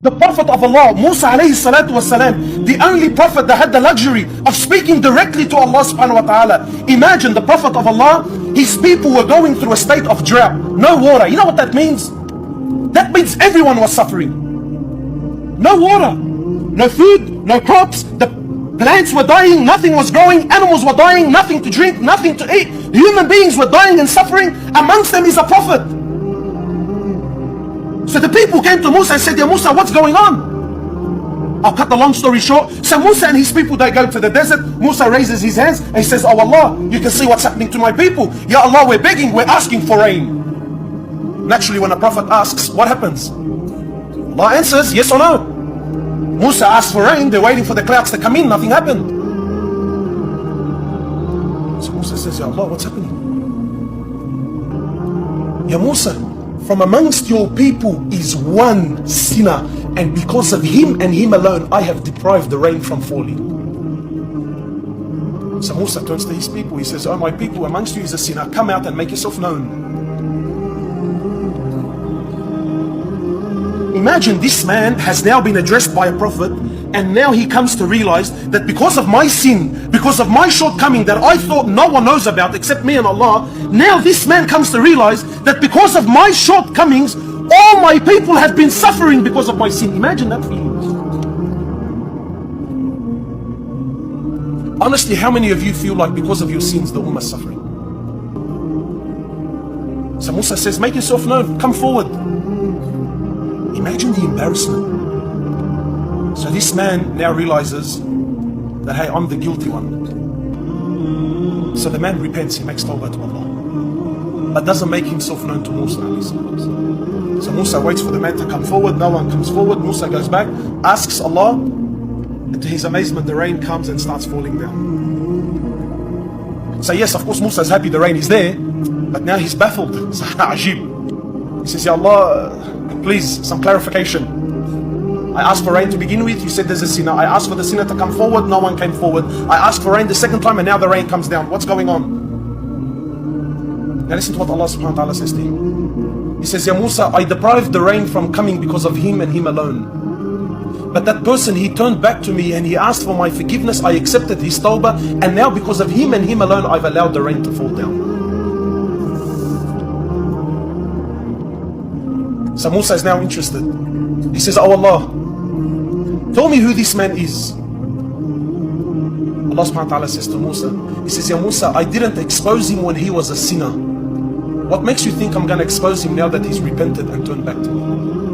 The Prophet of Allah, Musa alayhi salatu wasalam, the only Prophet that had the luxury of speaking directly to Allah subhanahu wa ta'ala. Imagine the Prophet of Allah, his people were going through a state of drought, no water. You know what that means? That means everyone was suffering. No water, no food, no crops, the plants were dying, nothing was growing, animals were dying, nothing to drink, nothing to eat. Human beings were dying and suffering. Amongst them is a Prophet. So the people came to Musa and said, Ya Musa, what's going on? I'll cut the long story short. So Musa and his people, they go to the desert. Musa raises his hands and he says, Oh Allah, you can see what's happening to my people. Ya Allah, we're begging, we're asking for rain. Naturally, when a prophet asks, what happens? Allah answers, yes or no. Musa asked for rain, they're waiting for the clouds to come in, nothing happened. So Musa says, Ya Allah, what's happening? Ya Musa, from amongst your people is one sinner, and because of him and him alone, I have deprived the rain from falling. So Musa turns to his people, he says, Oh my people, amongst you is a sinner, come out and make yourself known. Imagine this man has now been addressed by a prophet, and now he comes to realize that because of my sin, because of my shortcoming that I thought no one knows about except me and Allah, now this man comes to realize that because of my shortcomings, all my people have been suffering because of my sin. Imagine that feeling. Honestly, how many of you feel like because of your sins the ummah is suffering? So Musa says, make yourself known, come forward. Imagine the embarrassment. So this man now realizes that, hey, I'm the guilty one. So the man repents, he makes tawbah to Allah, but doesn't make himself known to Musa. So Musa waits for the man to come forward, no one comes forward. Musa goes back, asks Allah, and to his amazement the rain comes and starts falling down. So yes, of course Musa is happy the rain is there, but now he's baffled. So ajib. He says, Ya Allah, please, some clarification. I asked for rain to begin with, you said there's a sinner. I asked for the sinner to come forward, no one came forward. I asked for rain the second time and now the rain comes down. What's going on? Now listen to what Allah subhanahu wa ta'ala says to him. He says, Ya Musa, I deprived the rain from coming because of him and him alone. But that person, he turned back to me and he asked for my forgiveness. I accepted his tawbah, and now because of him and him alone, I've allowed the rain to fall down. So Musa is now interested. He says, Oh Allah, tell me who this man is. Allah subhanahu wa ta'ala says to Musa, He says, Ya Musa, I didn't expose him when he was a sinner. What makes you think I'm going to expose him now that he's repented and turned back to me?